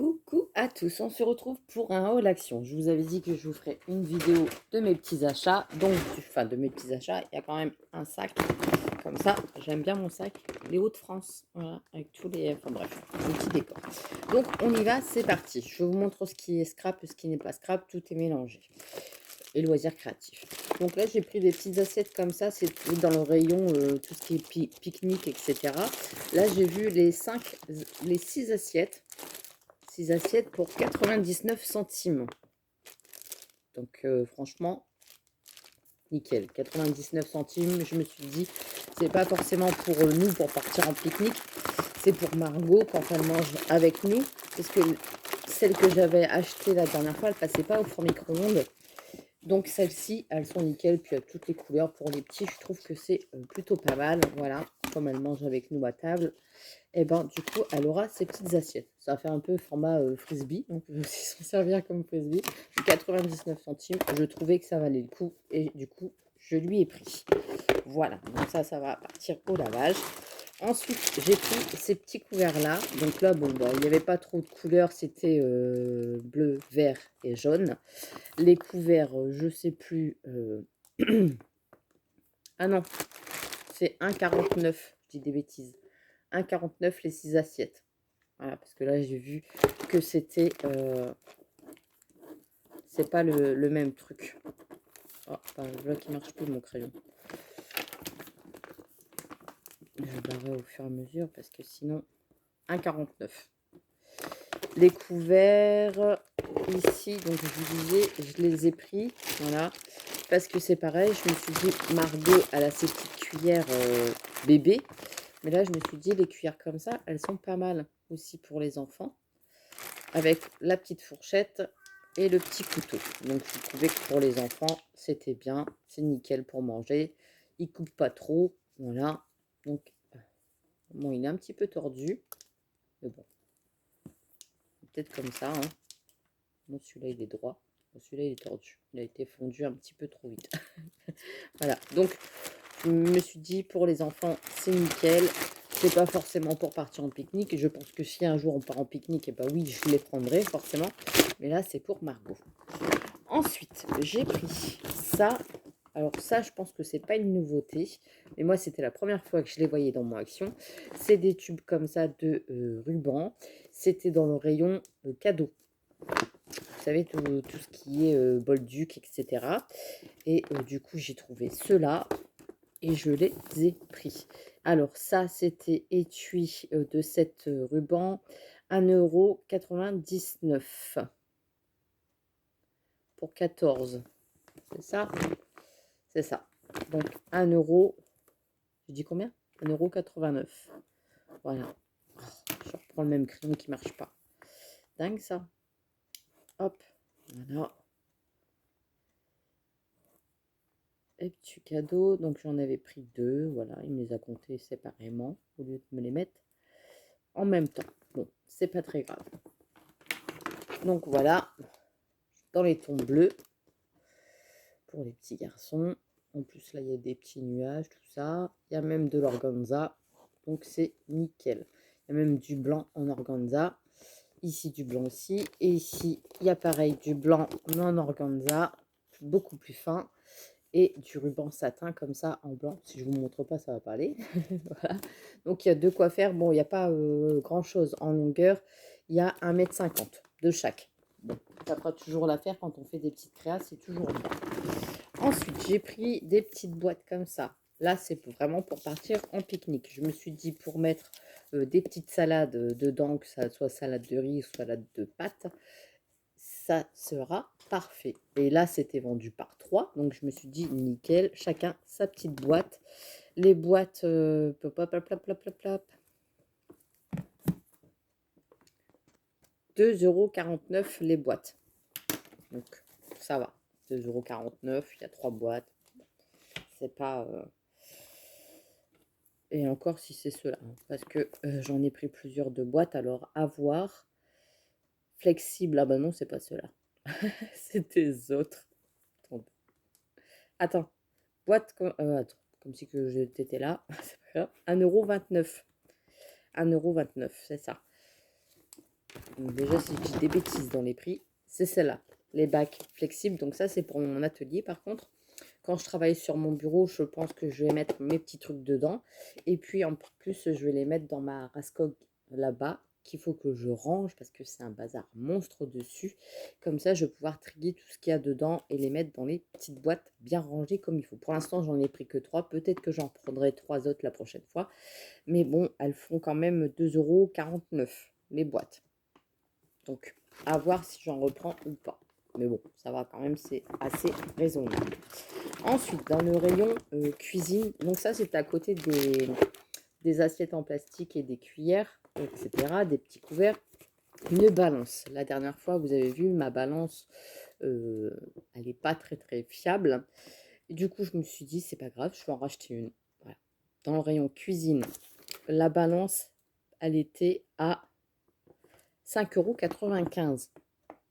Coucou à tous, on se retrouve pour un haul action. Je vous avais dit que je vous ferai une vidéo de mes petits achats. Donc, de mes petits achats, il y a quand même un sac comme ça. J'aime bien mon sac, les Hauts-de-France, voilà, avec tous les, enfin bref, les petits décors. Donc, on y va, c'est parti. Je vous montre ce qui est scrap, ce qui n'est pas scrap, tout est mélangé. Et loisirs créatifs. Donc là, j'ai pris des petites assiettes comme ça, c'est dans le rayon tout ce qui est pique-nique, etc. Là, j'ai vu les 6 assiettes. 6 assiettes pour 99 centimes. Donc franchement, nickel. 99 centimes, je me suis dit, c'est pas forcément pour nous, pour partir en pique-nique. C'est pour Margot, quand elle mange avec nous. Parce que celle que j'avais achetée la dernière fois, elle passait pas au four micro-ondes. Donc celles-ci, elles sont nickel. Puis il y a toutes les couleurs pour les petits. Je trouve que c'est plutôt pas mal. Voilà, comme elle mange avec nous à table. Et ben du coup, elle aura ses petites assiettes. Ça fait un peu format frisbee, donc je vais aussi s'en servir comme frisbee. 99 centimes, je trouvais que ça valait le coup et du coup, je lui ai pris. Voilà, donc ça va partir au lavage. Ensuite, j'ai pris ces petits couverts-là. Donc là, bon, bah, il n'y avait pas trop de couleurs, c'était bleu, vert et jaune. Les couverts, je sais plus... ah non, c'est 1,49, je dis des bêtises. 1,49 les 6 assiettes. Voilà, parce que là, j'ai vu que c'était... c'est pas le même truc. Oh, là qui marche plus, mon crayon. Je barrerai au fur et à mesure, parce que sinon... 1,49. Les couverts, ici, donc je vous disais, je les ai pris, voilà. Parce que c'est pareil, je me suis dit, Margot, elle a ses petites cuillères bébé. Mais là, je me suis dit, les cuillères comme ça, elles sont pas mal aussi pour les enfants. Avec la petite fourchette et le petit couteau. Donc, je trouvais que pour les enfants, c'était bien. C'est nickel pour manger. Il ne coupe pas trop. Voilà. Donc, bon, il est un petit peu tordu. Mais bon, peut-être comme ça. Hein. Non, celui-là, il est droit. Celui-là, il est tordu. Il a été fondu un petit peu trop vite. Voilà. Donc, je me suis dit, pour les enfants, c'est nickel. C'est pas forcément pour partir en pique-nique. Je pense que si un jour on part en pique-nique, et bah oui, je les prendrai forcément. Mais là, c'est pour Margot. Ensuite, j'ai pris ça. Alors ça, je pense que c'est pas une nouveauté. Mais moi, c'était la première fois que je les voyais dans mon action. C'est des tubes comme ça de ruban. C'était dans le rayon cadeau. Vous savez, tout ce qui est Bolduc, etc. Et du coup, j'ai trouvé ceux-là. Et je les ai pris. Alors ça, c'était étui de 7 rubans, 1,99 € pour 14. C'est ça? C'est ça. Donc 1 euro, je dis combien? 1,89 €. Voilà. Oh, je reprends le même crayon qui ne marche pas. Dingue ça. Hop, voilà. Et petit cadeau, donc j'en avais pris 2, voilà, il me les a comptés séparément au lieu de me les mettre en même temps. Bon, c'est pas très grave. Donc voilà, dans les tons bleus pour les petits garçons. En plus, là, il y a des petits nuages, tout ça. Il y a même de l'organza, donc c'est nickel. Il y a même du blanc en organza. Ici, du blanc aussi. Et ici, il y a pareil, du blanc en organza, beaucoup plus fin. Et du ruban satin comme ça en blanc. Si je ne vous montre pas, ça ne va pas aller. Voilà. Donc, il y a de quoi faire. Bon, il n'y a pas grand-chose en longueur. Il y a 1,50 m de chaque. Bon, ça fera toujours l'affaire quand on fait des petites créas, c'est toujours bien. Ensuite, j'ai pris des petites boîtes comme ça. Là, c'est vraiment pour partir en pique-nique. Je me suis dit pour mettre des petites salades dedans, que ça soit salade de riz ou salade de pâtes, ça sera parfait. Et là, c'était vendu par 3, donc je me suis dit nickel, chacun sa petite boîte. Les boîtes, 2,49 € les boîtes. Donc, ça va. 2,49 €, il y a 3 boîtes. C'est pas... Et encore si c'est cela, hein, parce que j'en ai pris plusieurs de boîtes, alors à voir. Flexible, ah bah non, c'est pas cela. C'est des autres. Attends. Boîte, attends, comme si que j'étais là. C'est pas grave. 1,29 €. 1,29 €, c'est ça. Donc déjà, si je dis des bêtises dans les prix, c'est celle-là. Les bacs flexibles. Donc ça, c'est pour mon atelier par contre. Quand je travaille sur mon bureau, je pense que je vais mettre mes petits trucs dedans. Et puis en plus, je vais les mettre dans ma Rascog là-bas, qu'il faut que je range parce que c'est un bazar monstre dessus. Comme ça, je vais pouvoir trier tout ce qu'il y a dedans et les mettre dans les petites boîtes bien rangées comme il faut. Pour l'instant, j'en ai pris que 3. Peut-être que j'en prendrai 3 autres la prochaine fois. Mais bon, elles font quand même 2,49 € les boîtes. Donc, à voir si j'en reprends ou pas. Mais bon, ça va quand même, c'est assez raisonnable. Ensuite, dans le rayon cuisine, donc ça, c'est à côté des assiettes en plastique et des cuillères, etc., des petits couverts. Une balance. La dernière fois, vous avez vu, ma balance, elle n'est pas très, très fiable. Et du coup, je me suis dit, c'est pas grave, je vais en racheter une. Voilà. Dans le rayon cuisine, la balance, elle était à 5,95 €.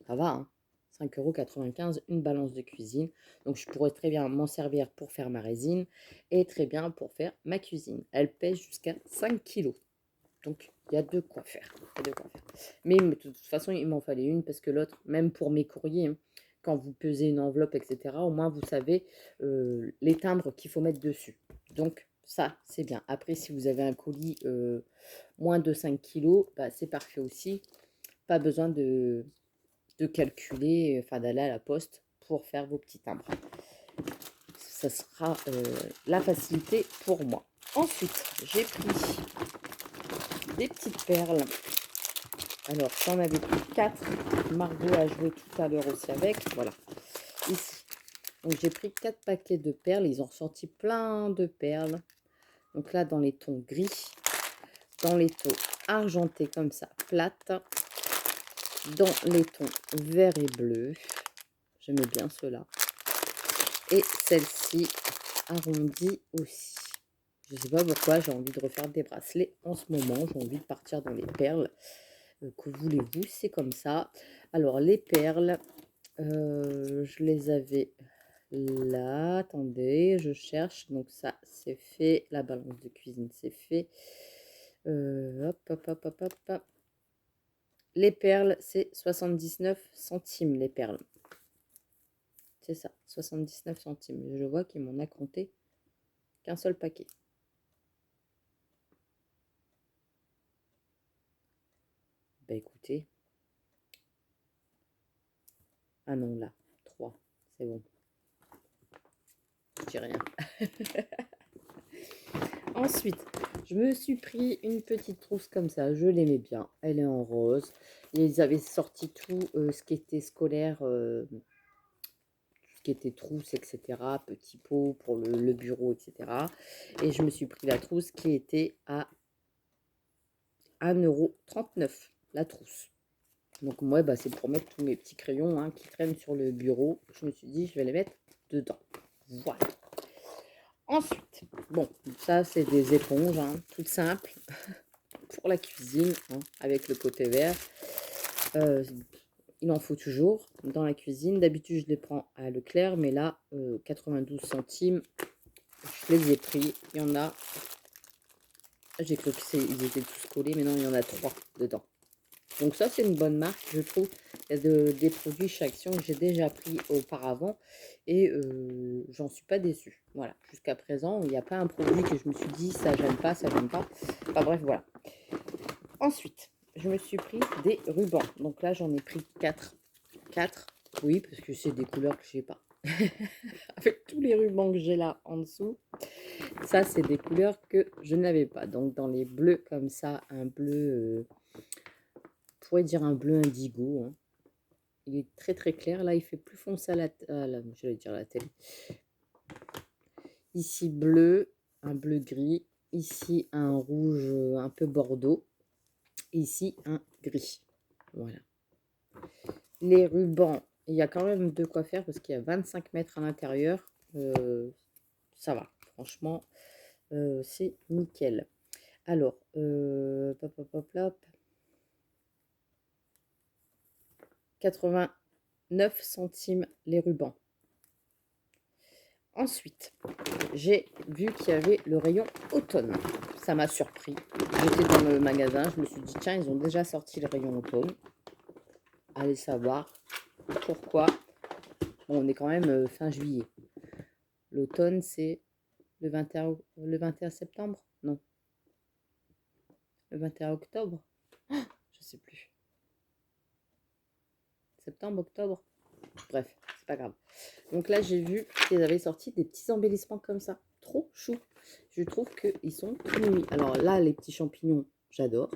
Ça va, hein, 5,95 €, une balance de cuisine. Donc, je pourrais très bien m'en servir pour faire ma résine et très bien pour faire ma cuisine. Elle pèse jusqu'à 5 kilos. Donc, il y a de quoi faire. Mais de toute façon, il m'en fallait une parce que l'autre, même pour mes courriers, hein, quand vous pesez une enveloppe, etc., au moins, vous savez les timbres qu'il faut mettre dessus. Donc, ça, c'est bien. Après, si vous avez un colis moins de 5 kilos, bah, c'est parfait aussi. Pas besoin de calculer, enfin d'aller à la poste pour faire vos petits timbres. Ça sera la facilité pour moi. Ensuite, j'ai pris des petites perles. Alors, j'en avais pris 4. Margot a joué tout à l'heure aussi avec. Voilà, ici. Donc, j'ai pris 4 paquets de perles. Ils ont ressorti plein de perles. Donc là, dans les tons gris, dans les tons argentés comme ça, plates, dans les tons vert et bleu. J'aimais bien ceux-là. Et celle-ci arrondie aussi. Je ne sais pas pourquoi j'ai envie de refaire des bracelets en ce moment. J'ai envie de partir dans les perles. Que voulez-vous, c'est comme ça. Alors, les perles, je les avais là. Attendez, je cherche. Donc, ça, c'est fait. La balance de cuisine, c'est fait. Hop, hop, hop, hop, hop. Les perles, c'est 79 centimes, les perles. C'est ça, 79 centimes. Je vois qu'ils m'en a compté qu'un seul paquet. Bah écoutez. Ah non, là, 3. C'est bon. Je dis rien. Ensuite, je me suis pris une petite trousse comme ça. Je l'aimais bien. Elle est en rose. Ils avaient sorti tout ce qui était scolaire, tout ce qui était trousse, etc. Petit pot pour le bureau, etc. Et je me suis pris la trousse qui était à 1,39 € la trousse. Donc moi, bah, c'est pour mettre tous mes petits crayons hein, qui traînent sur le bureau. Je me suis dit, je vais les mettre dedans. Voilà. Ensuite, bon, ça c'est des éponges, hein, toutes simples, pour la cuisine, hein, avec le côté vert. Il en faut toujours dans la cuisine. D'habitude, je les prends à Leclerc, mais là, 92 centimes, je les ai pris. Il y en a, j'ai cru qu'ils étaient tous collés, mais non, il y en a 3 dedans. Donc ça, c'est une bonne marque, je trouve. Il y a des produits chez Action que j'ai déjà pris auparavant et j'en suis pas déçue. Voilà, jusqu'à présent, il n'y a pas un produit que je me suis dit, ça j'aime pas, ça j'aime pas. Enfin bref, voilà. Ensuite, je me suis pris des rubans. Donc là, j'en ai pris 4. 4, oui, parce que c'est des couleurs que j'ai pas. Avec tous les rubans que j'ai là en dessous, ça, c'est des couleurs que je n'avais pas. Donc dans les bleus comme ça, un bleu... on pourrait dire un bleu indigo. Hein. Il est très très clair. Là, il fait plus foncé à j'allais dire la télé. Ici, bleu, un bleu gris. Ici, un rouge un peu bordeaux. Ici, un gris. Voilà. Les rubans, il y a quand même de quoi faire parce qu'il y a 25 mètres à l'intérieur. Ça va. Franchement, c'est nickel. Alors, hop, hop, hop, hop. 89 centimes les rubans. Ensuite, j'ai vu qu'il y avait le rayon automne. Ça m'a surpris. J'étais dans le magasin, je me suis dit, tiens, ils ont déjà sorti le rayon automne. allez savoir pourquoi. Bon, on est quand même fin juillet. L'automne, c'est le 21 septembre? Non, le 21 octobre? Je sais plus. Septembre, octobre? Bref, c'est pas grave. Donc là, j'ai vu qu'ils avaient sorti des petits embellissements comme ça. Trop chou. Je trouve qu'ils sont tout mimi. Alors là, les petits champignons, j'adore.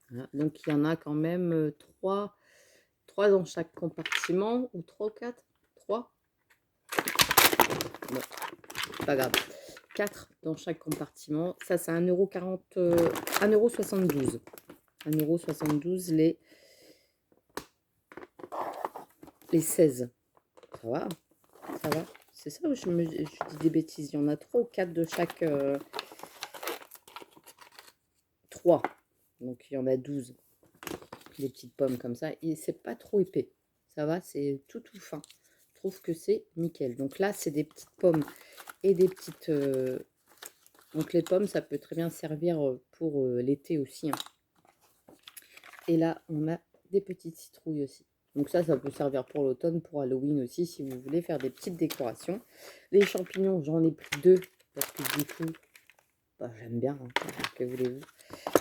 Voilà. Donc il y en a quand même 3 dans chaque compartiment. Ou 3 ou 4? 3? Bon, c'est pas grave. 4 dans chaque compartiment. Ça, c'est 1,40 €, 1,72 €. 1,72 € les 16. Ça va, ça va. C'est ça ou je dis des bêtises? Il y en a 3 ou 4 de chaque 3. Donc il y en a 12. Des petites pommes comme ça. Et c'est pas trop épais. Ça va, c'est tout fin. Je trouve que c'est nickel. Donc là, c'est des petites pommes et des petites... Donc les pommes, ça peut très bien servir pour l'été aussi. Hein. Et là, on a des petites citrouilles aussi. Donc ça peut servir pour l'automne, pour Halloween aussi, si vous voulez faire des petites décorations. Les champignons, j'en ai pris 2, parce que du coup, bah, j'aime bien, hein, que voulez-vous,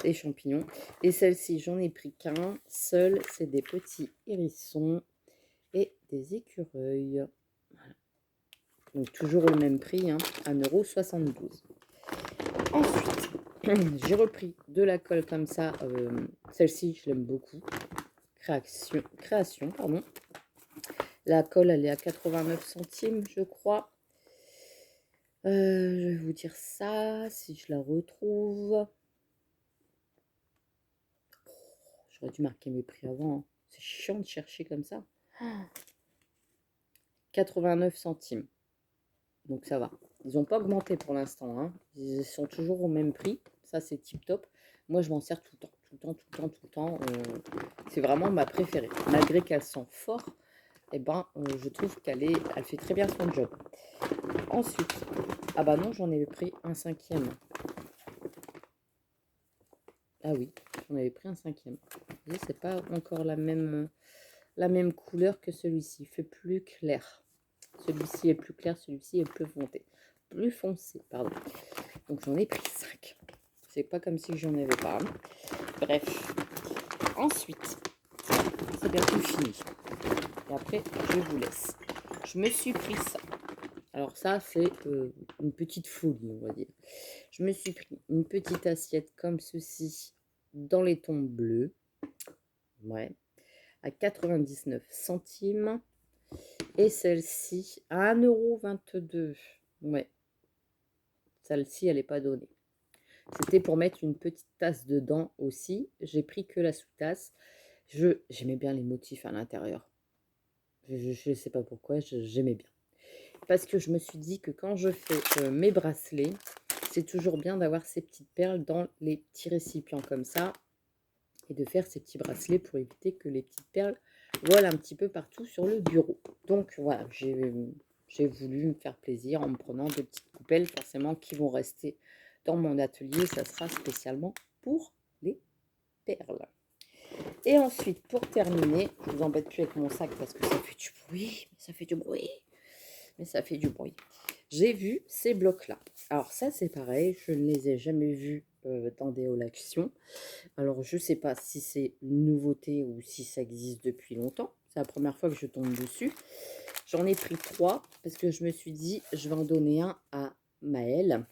les champignons. Et celle-ci, j'en ai pris qu'un seul, c'est des petits hérissons et des écureuils. Voilà. Donc toujours le même prix, hein, 1,72 €. Ensuite, j'ai repris de la colle comme ça, celle-ci, je l'aime beaucoup. Création, pardon. La colle, elle est à 89 centimes, je crois. Je vais vous dire ça, si je la retrouve. Oh, j'aurais dû marquer mes prix avant. Hein. C'est chiant de chercher comme ça. 89 centimes. Donc ça va. Ils n'ont pas augmenté pour l'instant. Hein. Ils sont toujours au même prix. Ça, c'est tip top. Moi, je m'en sers tout le temps. Tout le temps. C'est vraiment ma préférée. Malgré qu'elle sent fort, eh ben, je trouve elle fait très bien son job. Ensuite, ah bah non, j'en avais pris un 5e. Ah oui, j'en avais pris un 5e. Vous voyez, c'est pas encore la même couleur que celui-ci. Il fait plus clair. Celui-ci est plus clair, celui-ci est plus foncé, pardon. Donc j'en ai pris 5. C'est pas comme si j'en avais pas. Hein. Bref. Ensuite, c'est bientôt fini. Et après, je vous laisse. Je me suis pris ça. Alors ça, c'est une petite folie, on va dire. Je me suis pris une petite assiette comme ceci dans les tons bleus. Ouais. À 99 centimes. Et celle-ci à 1,22 €. Ouais. Celle-ci, elle n'est pas donnée. C'était pour mettre une petite tasse dedans aussi. J'ai pris que la sous-tasse. J'aimais bien les motifs à l'intérieur. Je ne sais pas pourquoi, j'aimais bien. Parce que je me suis dit que quand je fais mes bracelets, c'est toujours bien d'avoir ces petites perles dans les petits récipients comme ça. Et de faire ces petits bracelets pour éviter que les petites perles volent un petit peu partout sur le bureau. Donc voilà, j'ai voulu me faire plaisir en me prenant des petites coupelles forcément qui vont rester dans mon atelier. Ça sera spécialement pour les perles. Et ensuite, pour terminer, je ne vous embête plus avec mon sac parce que ça fait du bruit. J'ai vu ces blocs-là. Alors ça, c'est pareil, je ne les ai jamais vus dans des halls action. Alors, je ne sais pas si c'est une nouveauté ou si ça existe depuis longtemps. C'est la première fois que je tombe dessus. J'en ai pris 3 parce que je me suis dit, je vais en donner un à Maël.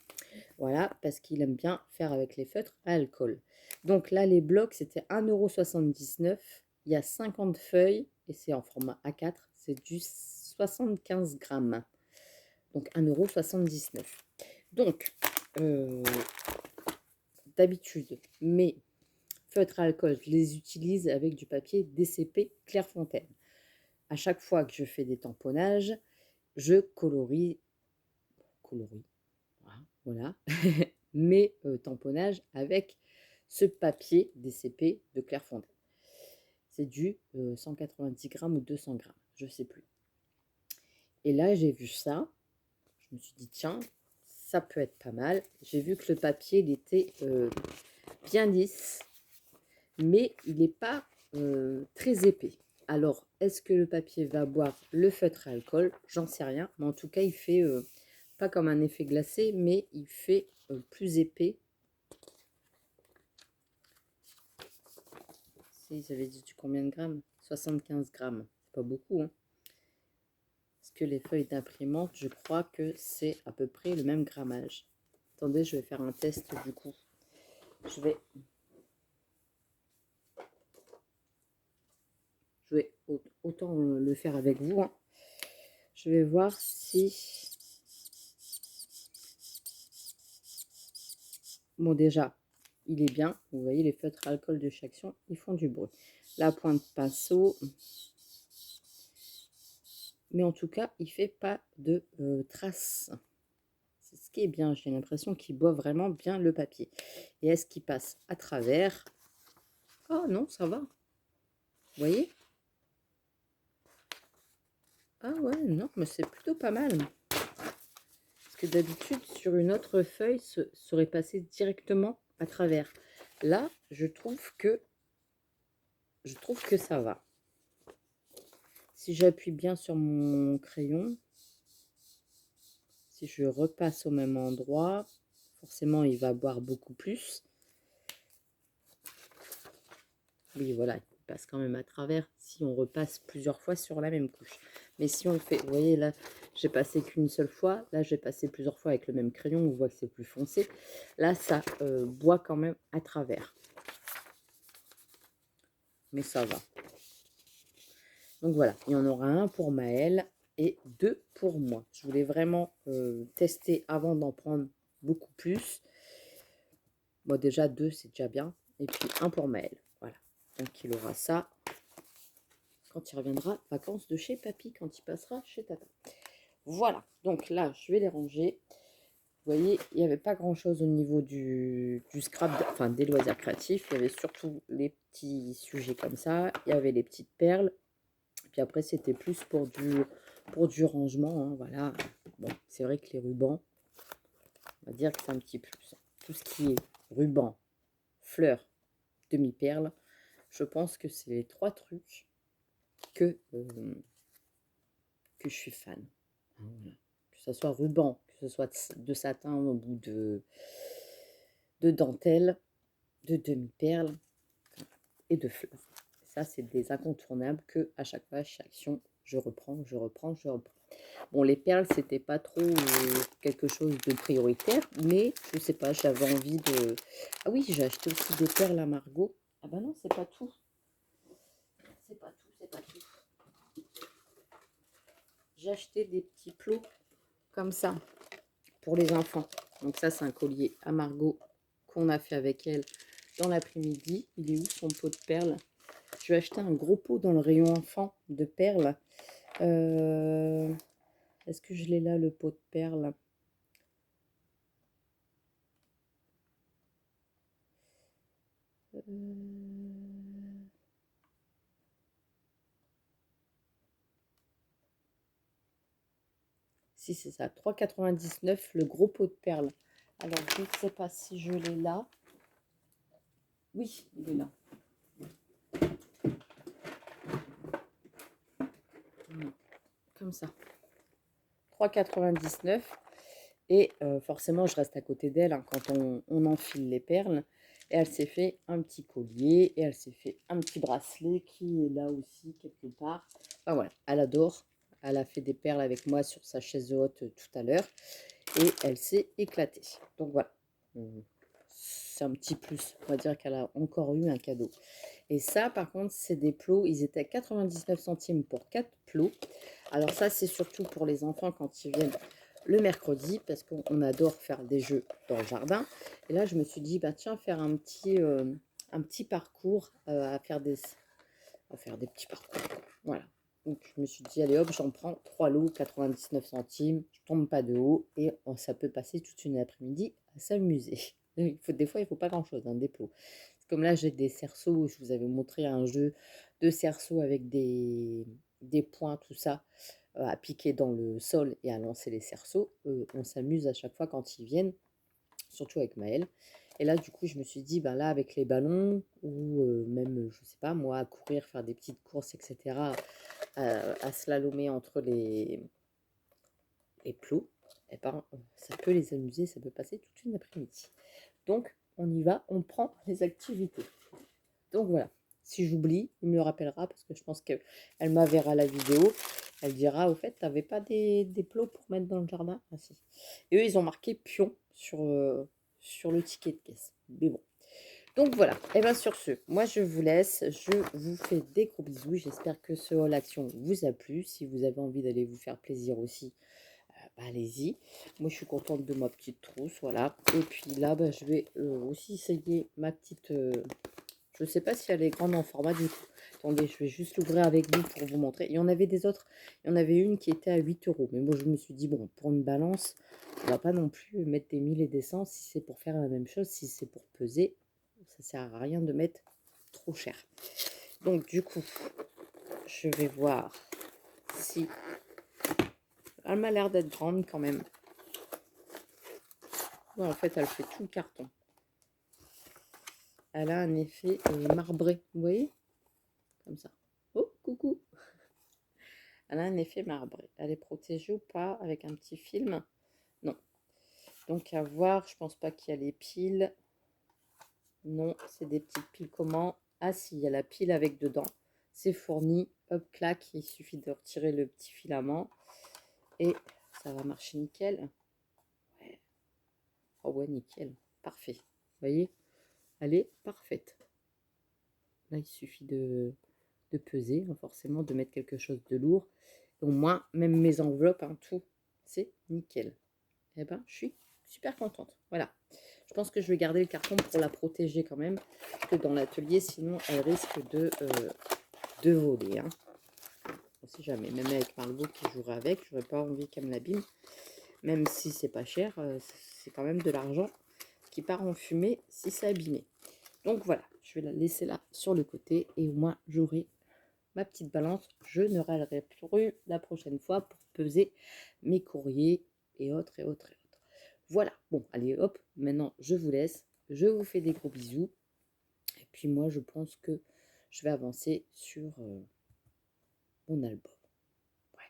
Voilà, parce qu'il aime bien faire avec les feutres à alcool. Donc là, les blocs, c'était 1,79 €. Il y a 50 feuilles et c'est en format A4. C'est du 75 grammes. Donc 1,79 €. Donc, d'habitude, mes feutres à alcool, je les utilise avec du papier DCP Clairefontaine. À chaque fois que je fais des tamponnages, je colorie voilà, mes tamponnages avec ce papier DCP de Clairefontaine. C'est du 190 grammes ou 200 grammes, je ne sais plus. Et là, j'ai vu ça. Je me suis dit, tiens, ça peut être pas mal. J'ai vu que le papier, il était bien lisse, mais il n'est pas très épais. Alors, est-ce que le papier va boire le feutre à alcool? J'en sais rien. Mais en tout cas, il fait pas comme un effet glacé, mais il fait plus épais. Ils avaient dit combien de grammes? 75 grammes. C'est pas beaucoup, hein. Parce que les feuilles d'imprimante, je crois que c'est à peu près le même grammage. Attendez, je vais faire un test du coup. Je vais autant le faire avec vous, hein. Je vais voir si... Bon, déjà, il est bien. Vous voyez, les feutres à alcool de Chaction, ils font du bruit. La pointe pinceau. Mais en tout cas, il fait pas de traces. C'est ce qui est bien. J'ai l'impression qu'il boit vraiment bien le papier. Et est-ce qu'il passe à travers? Oh non, ça va. Vous voyez? Ah ouais, non, mais c'est plutôt pas mal. Parce que d'habitude, sur une autre feuille, ça serait passé directement à travers. Là, je trouve que ça va. Si j'appuie bien sur mon crayon, si je repasse au même endroit, forcément, il va boire beaucoup plus. Oui, voilà, il passe quand même à travers si on repasse plusieurs fois sur la même couche. Mais si on fait, vous voyez là, j'ai passé qu'une seule fois. Là, j'ai passé plusieurs fois avec le même crayon. On voit que c'est plus foncé. Là, ça boit quand même à travers. Mais ça va. Donc voilà, il y en aura un pour Maëlle et 2 pour moi. Je voulais vraiment tester avant d'en prendre beaucoup plus. Bon, déjà 2, c'est déjà bien. Et puis un pour Maëlle. Voilà. Donc il aura ça quand il reviendra vacances de chez papy, quand il passera chez tata. Voilà, donc là, je vais les ranger. Vous voyez, il n'y avait pas grand-chose au niveau du scrap, enfin des loisirs créatifs. Il y avait surtout les petits sujets comme ça. Il y avait les petites perles. Puis après, c'était plus pour du rangement, hein, voilà. Bon, c'est vrai que les rubans, on va dire que c'est un petit plus. Tout ce qui est ruban, fleurs, demi-perles, je pense que c'est les 3 trucs que je suis fan. Voilà. Que ce soit ruban, que ce soit de satin au bout de dentelle, de demi-perles et de fleurs. Ça, c'est des incontournables que à chaque fois, chaque action, je reprends, je reprends, je reprends. Bon, les perles, c'était pas trop quelque chose de prioritaire, mais je sais pas, j'avais envie de... Ah oui, j'ai acheté aussi des perles à Margot. Ah bah non, c'est pas tout. C'est pas tout, c'est pas tout. J'ai acheté des petits plots comme ça pour les enfants. Donc ça, c'est un collier à Margot qu'on a fait avec elle dans l'après-midi. Il est où son pot de perles? Je vais acheter un gros pot dans le rayon enfant de perles. Est-ce que je l'ai là, le pot de perles? Si, c'est ça, 3,99 le gros pot de perles. Alors, je ne sais pas si je l'ai là. Oui, il est là. Comme ça. 3,99. Et forcément, je reste à côté d'elle hein, quand on enfile les perles. Et elle s'est fait un petit collier. Et elle s'est fait un petit bracelet qui est là aussi, quelque part. Enfin voilà, elle adore. Elle a fait des perles avec moi sur sa chaise haute tout à l'heure. Et elle s'est éclatée. Donc voilà. C'est un petit plus. On va dire qu'elle a encore eu un cadeau. Et ça, par contre, c'est des plots. Ils étaient à 99 centimes pour 4 plots. Alors ça, c'est surtout pour les enfants quand ils viennent le mercredi, parce qu'on adore faire des jeux dans le jardin. Et là, je me suis dit, bah tiens, faire un petit parcours, à faire des petits parcours. Voilà. Donc, je me suis dit, allez hop, j'en prends 3 lots, 99 centimes. Je tombe pas de haut et ça peut passer toute une après-midi à s'amuser. Des fois, il ne faut pas grand-chose, hein, des plots. Comme là, j'ai des cerceaux. Je vous avais montré un jeu de cerceaux avec des points, tout ça, à piquer dans le sol et à lancer les cerceaux. On s'amuse à chaque fois quand ils viennent, surtout avec Maëlle. Et là, du coup, je me suis dit, bah là, avec les ballons, ou même, je sais pas, moi, à courir, faire des petites courses, etc., à slalomer entre les plots, eh ben, ça peut les amuser, ça peut passer toute une après-midi. Donc, on y va, on prend les activités. Donc voilà, si j'oublie, il me le rappellera parce que je pense qu'elle m'avera la vidéo. Elle dira, au fait, t'avais pas des plots pour mettre dans le jardin? Ah si. Et eux, ils ont marqué pion sur le ticket de caisse. Mais bon. Donc voilà, et bien sur ce, moi je vous laisse, je vous fais des gros bisous. J'espère que ce haul action vous a plu. Si vous avez envie d'aller vous faire plaisir aussi, bah, allez-y. Moi je suis contente de ma petite trousse, voilà. Et puis là, bah, je vais aussi essayer ma petite... je ne sais pas si elle est grande en format du coup. Attendez, je vais juste l'ouvrir avec vous pour vous montrer. Il y en avait des autres. Il y en avait une qui était à 8 euros. Mais moi, je me suis dit, bon, pour une balance, on ne va pas non plus mettre des 1000 et des cents si c'est pour faire la même chose. Si c'est pour peser, ça ne sert à rien de mettre trop cher. Donc, du coup, je vais voir si... Elle m'a l'air d'être grande quand même. Ouais, en fait, elle fait tout le carton. Elle a un effet marbré. Vous voyez? Comme ça. Oh, coucou! Elle a un effet marbré. Elle est protégée ou pas avec un petit film? Non. Donc à voir, je pense pas qu'il y a les piles. Non, c'est des petites piles comment? Ah si, il y a la pile avec dedans. C'est fourni. Hop, clac, il suffit de retirer le petit filament. Et ça va marcher nickel. Ouais. Oh ouais, nickel. Parfait. Vous voyez? Elle est parfaite. Là, il suffit de peser, hein, forcément, de mettre quelque chose de lourd. Au moins, même mes enveloppes, hein, tout, c'est nickel. Eh ben, je suis super contente. Voilà. Je pense que je vais garder le carton pour la protéger quand même. Parce que dans l'atelier, sinon, elle risque de voler. Hein. On sait jamais. Même avec Margot qui jouerait avec, j'aurais pas envie qu'elle me l'abîme. Même si c'est pas cher, c'est quand même de l'argent qui part en fumée si c'est abîmé. Donc voilà, je vais la laisser là sur le côté. Et au moins, j'aurai ma petite balance. Je ne râlerai plus la prochaine fois pour peser mes courriers et autres et autres et autres. Voilà, bon, allez hop, maintenant je vous laisse, je vous fais des gros bisous, et puis moi je pense que je vais avancer sur mon album. Ouais.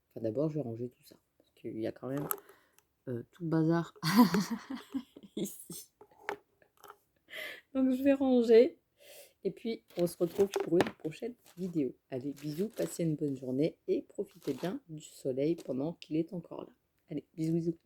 Enfin d'abord je vais ranger tout ça, parce qu'il y a quand même tout le bazar ici. Donc je vais ranger, et puis on se retrouve pour une prochaine vidéo. Allez, bisous, passez une bonne journée, et profitez bien du soleil pendant qu'il est encore là. Allez, bisous, bisous.